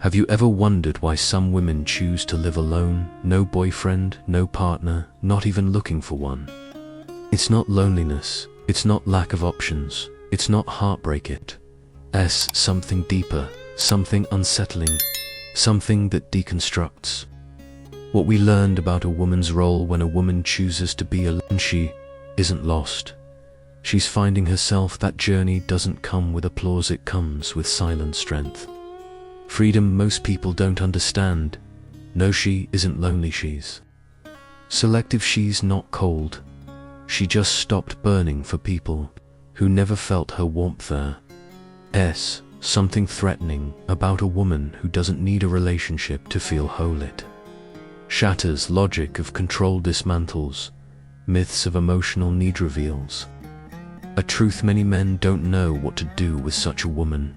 Have you ever wondered why some women choose to live alone, no boyfriend, no partner, not even looking for one? It's not loneliness, it's not lack of options, it's not heartbreak, it's something deeper, something unsettling, something that deconstructs what we learned about a woman's role. When a woman chooses to be alone, she isn't lost. She's finding herself. That journey doesn't come with applause, it comes with silent strength. Freedom most people don't understand. No, she isn't lonely, she's selective, she's not cold. She just stopped burning for people who never felt her warmth there. Something threatening about a woman who doesn't need a relationship to feel whole. It shatters logic of control, dismantles myths of emotional need, reveals a truth many men don't know what to do with such a woman.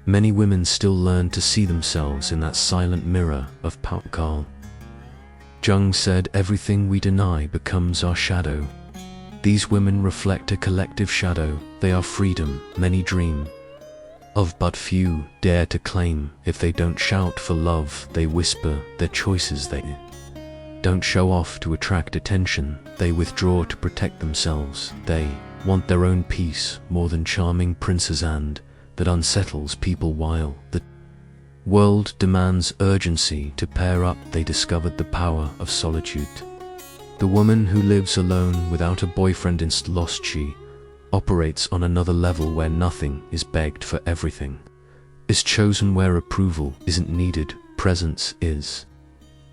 Many women still learn to see themselves in that silent mirror of power. Carl Jung said, everything we deny becomes our shadow. These women reflect a collective shadow. They are freedom many dream of, but few dare to claim. If they don't shout for love, they whisper their choices. They don't show off to attract attention, they withdraw to protect themselves. They want their own peace more than charming princes, and that unsettles people while the world demands urgency to pair up. They discovered the power of solitude. The woman who lives alone without a boyfriend is lost. She operates on another level where nothing is begged for, everything is chosen, where approval isn't needed, presence is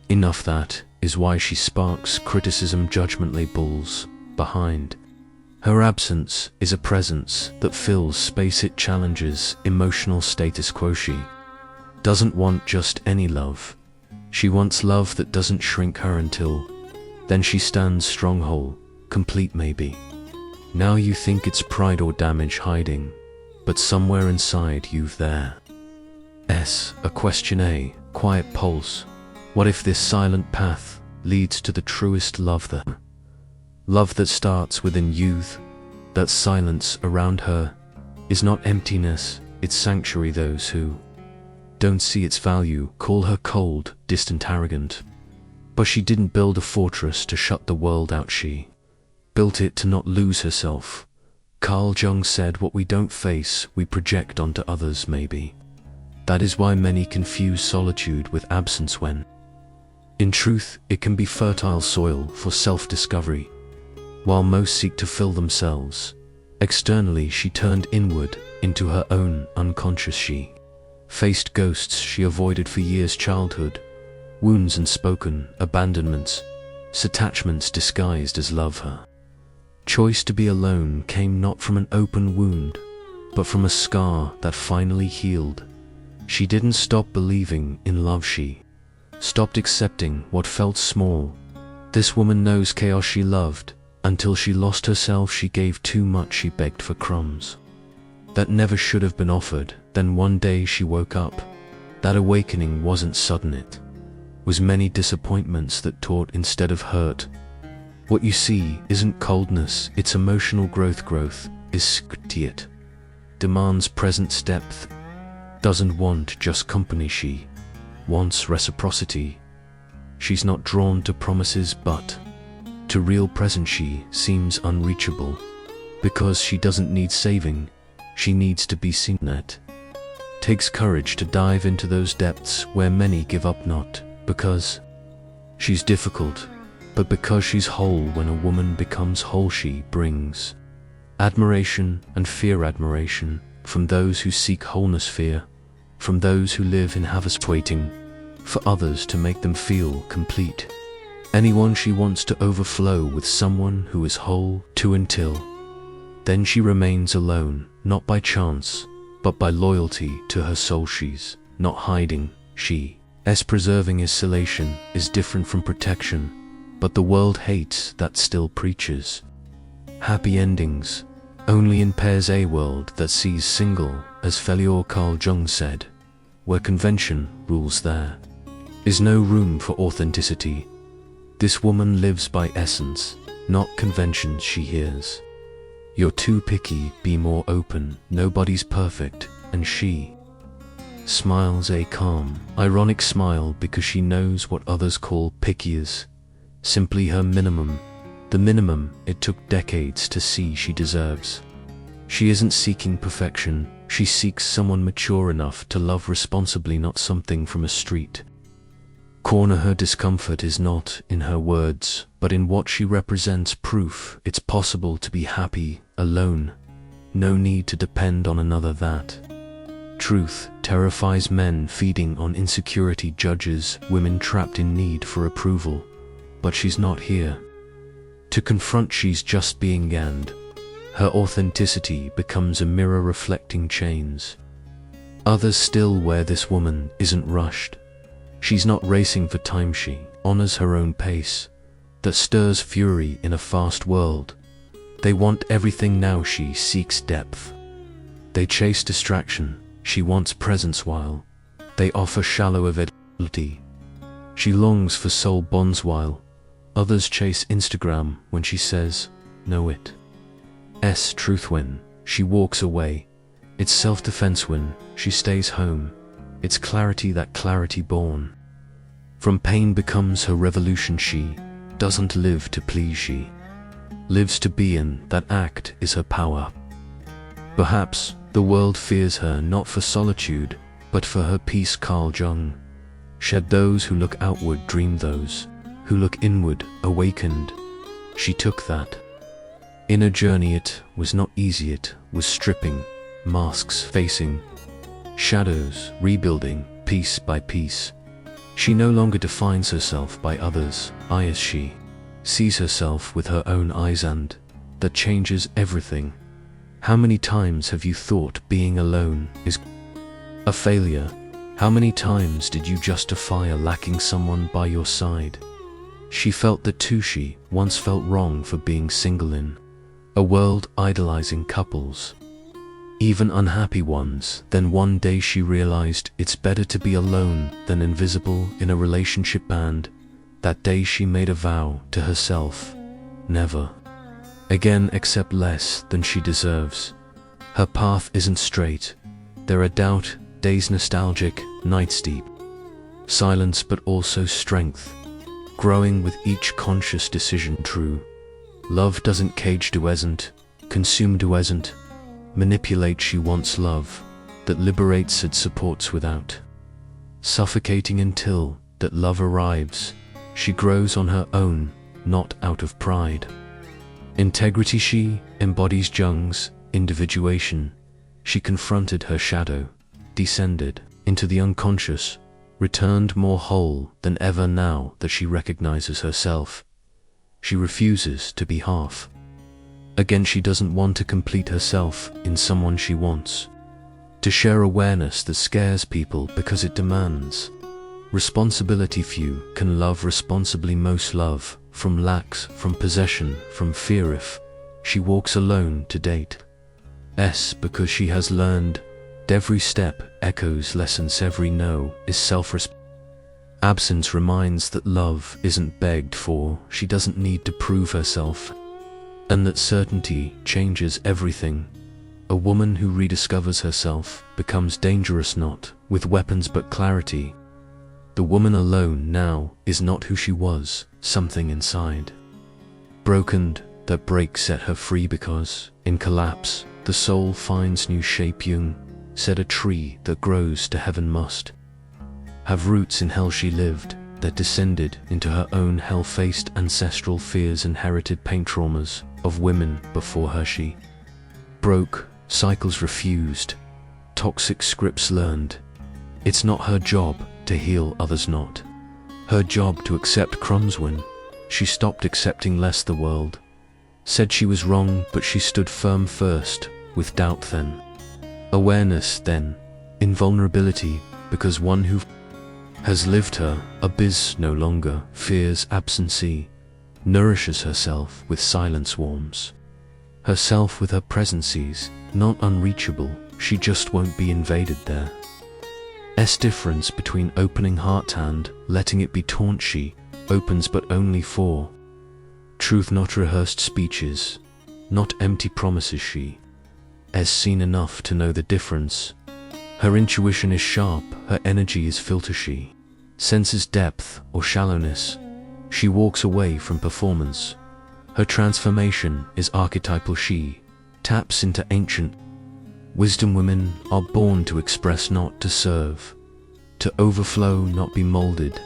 enough. That is why she sparks criticism, judgment, labels. Behind her absence is a presence that fills space. It challenges emotional status quo. She doesn't want just any love. She wants love that doesn't shrink her. Until then she stands strong, whole, complete. Maybe now you think it's pride or damage hiding, but somewhere inside you've there a question, a quiet pulse. What if this silent path leads to the truest love, the love that starts within youth? That silence around her is not emptiness, it's sanctuary. Those who don't see its value call her cold, distant, arrogant. But she didn't build a fortress to shut the world out, she built it to not lose herself. Carl Jung said, what we don't face, we project onto others. Maybe that is why many confuse solitude with absence, when in truth it can be fertile soil for self-discovery. While most seek to fill themselves externally, she turned inward into her own unconscious. She faced ghosts she avoided for years, childhood wounds, unspoken abandonments, attachments disguised as love. Her choice to be alone came not from an open wound, but from a scar that finally healed. She didn't stop believing in love, she stopped accepting what felt small. This woman knows chaos. She loved until she lost herself. She gave too much, she begged for crumbs that never should have been offered. Then one day she woke up. That awakening wasn't sudden, it was many disappointments that taught instead of hurt. What you see isn't coldness, it's emotional growth. Growth is it demands presence, depth, doesn't want just company, she wants reciprocity. She's not drawn to promises but to real presence. She seems unreachable because she doesn't need saving, she needs to be seen. It takes courage to dive into those depths where many give up, not because she's difficult, but because she's whole. When a woman becomes whole, she brings admiration and fear. Admiration from those who seek wholeness, fear from those who live in havers, waiting for others to make them feel complete. Anyone she wants to overflow with someone who is whole too. Until then she remains alone, not by chance, but by loyalty to her soul. She's not hiding, she's preserving. Isolation is different from protection, but the world hates that, still preaches happy endings only in pairs. A world that sees single as failure. Carl Jung said, where convention rules, there is no room for authenticity. This woman lives by essence, not conventions. She hears, you're too picky, be more open, nobody's perfect, and she smiles a calm, ironic smile because she knows what others call picky is simply her minimum, the minimum it took decades to see she deserves. She isn't seeking perfection, she seeks someone mature enough to love responsibly, not something from a street corner. Her discomfort is not in her words, but in what she represents, proof it's possible to be happy alone. No need to depend on another. That truth terrifies men feeding on insecurity, judges women trapped in need for approval. But she's not here to confront, she's just being, and her authenticity becomes a mirror reflecting chains others still wear. This woman isn't rushed. She's not racing for time, she honors her own pace that stirs fury in a fast world. They want everything now, she seeks depth. They chase distraction, she wants presence while they offer shallow availability. She longs for soul bonds while others chase Instagram. When she says no, it's truth. When she walks away, it's self-defense. When she stays home, it's clarity. That clarity born from pain becomes her revolution. She doesn't live to please, she lives to be, and that act is her power. Perhaps the world fears her not for solitude, but for her peace. Carl Jung shed those who look outward, dream those who look inward, awakened. She took that inner journey. It was not easy, it was stripping masks, facing shadows, rebuilding piece by piece. She no longer defines herself by others' eyes, she sees herself with her own eyes, and that changes everything. How many times have you thought being alone is a failure? How many times did you justify a lacking someone by your side? She felt that too. She once felt wrong for being single in a world idolizing couples, even unhappy ones. Then one day she realized it's better to be alone than invisible in a relationship, and that day she made a vow to herself: never again accept less than she deserves. Her path isn't straight. There are doubt days, nostalgic nights, deep silence, but also strength growing with each conscious decision. True love doesn't cage, doesn't consume, doesn't manipulate. She wants love that liberates, it supports without suffocating. Until that love arrives, she grows on her own, not out of pride. Integrity, she embodies Jung's individuation. She confronted her shadow, descended into the unconscious, returned more whole than ever. Now that she recognizes herself, she refuses to be half. Again, she doesn't want to complete herself in someone. She wants to share awareness that scares people because it demands responsibility. Few can love responsibly. Most love from lacks, from possession, from fear. If she walks alone to date, because she has learned every step echoes lessons. Every no is self-respect. Absence reminds that love isn't begged for. She doesn't need to prove herself, and that certainty changes everything. A woman who rediscovers herself becomes dangerous, not with weapons but clarity. The woman alone now is not who she was. Something inside broken. That break set her free, because in collapse the soul finds new shape. Jung said a tree that grows to heaven must have roots in hell. She lived that descended into her own hell, faced ancestral fears, inherited pain, traumas of women before her. She broke cycles, refused toxic scripts, learned it's not her job to heal others, not her job to accept crumbs. When she stopped accepting less, the world said she was wrong, but she stood firm first, with doubt, then awareness, then invulnerability, because one who has lived her abyss no longer fears absence, nourishes herself with silence, warms herself with her presences, not unreachable. She just won't be invaded. There's difference between opening heart and letting it be torn. She opens, but only for truth, not rehearsed speeches, not empty promises. She has seen enough to know the difference. Her intuition is sharp, her energy is filter. She senses depth or shallowness. She walks away from performance. Her transformation is archetypal. She taps into ancient wisdom. Women are born to express, not to serve, to overflow, not be molded.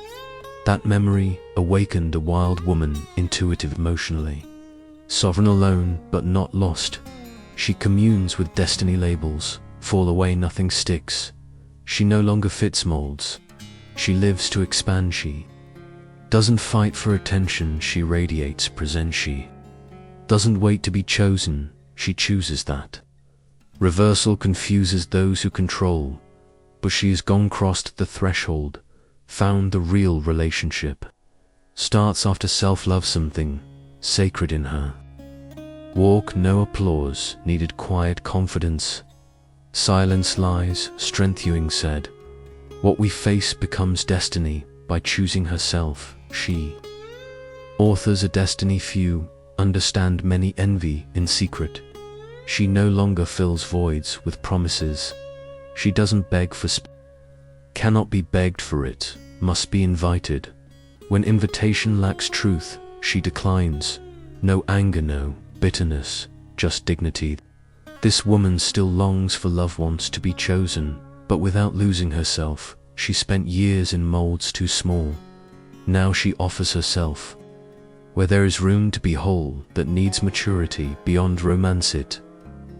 That memory awakened a wild woman, intuitive emotionally, sovereign alone but not lost. She communes with destiny. Labels fall away, nothing sticks. She no longer fits molds. She lives to expand. She doesn't fight for attention, she radiates present. She doesn't wait to be chosen, she chooses that. Reversal confuses those who control, but she has gone, crossed the threshold, found the real relationship. Starts after self-love, something sacred in her. Walk, no applause, needed quiet confidence. Silence lies, strength. Ewing said, what we face becomes destiny by choosing herself. She authors a destiny few understand, many envy in secret. She no longer fills voids with promises. She doesn't beg for cannot be begged for, it must be invited. When invitation lacks truth, she declines. No anger, no bitterness, just dignity. This woman still longs for love, wants to be chosen, but without losing herself. She spent years in molds too small. Now she offers herself where there is room to be whole, that needs maturity beyond romance. It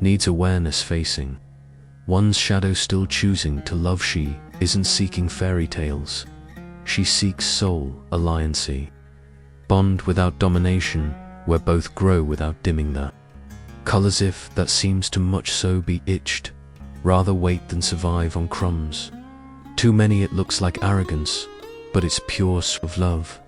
needs awareness, facing one's shadow, still choosing to love. She isn't seeking fairy tales. She seeks soul alliance, bond without domination, where both grow without dimming the colors. If that seems too much, so be itched. Rather wait than survive on crumbs. Too many, it looks like arrogance, but it's pure of love.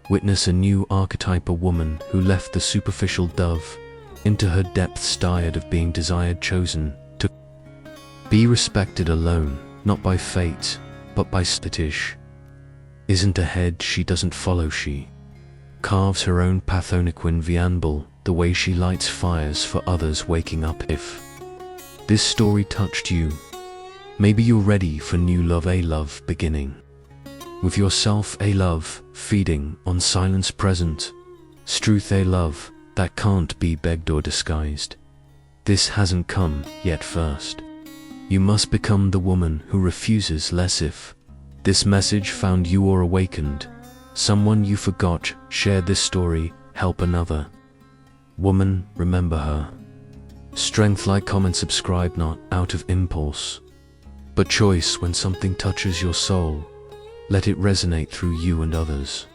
Witness a new archetype, a woman who left the superficial dove into her depths, tired of being desired, chosen to be respected alone, not by fate, but by stitish. Isn't ahead, she doesn't follow. She carves her own path, Oniquin Vianble, the way she lights fires for others, waking up. If this story touched you, maybe you're ready for new love, a love beginning with yourself, a love feeding on silence present, truth, a love that can't be begged or disguised. This hasn't come yet. First, you must become the woman who refuses less. If this message found you or awakened someone you forgot, share this story, help another woman, remember her strength. Like, comment, subscribe, not out of impulse, but choice. When something touches your soul, let it resonate through you and others.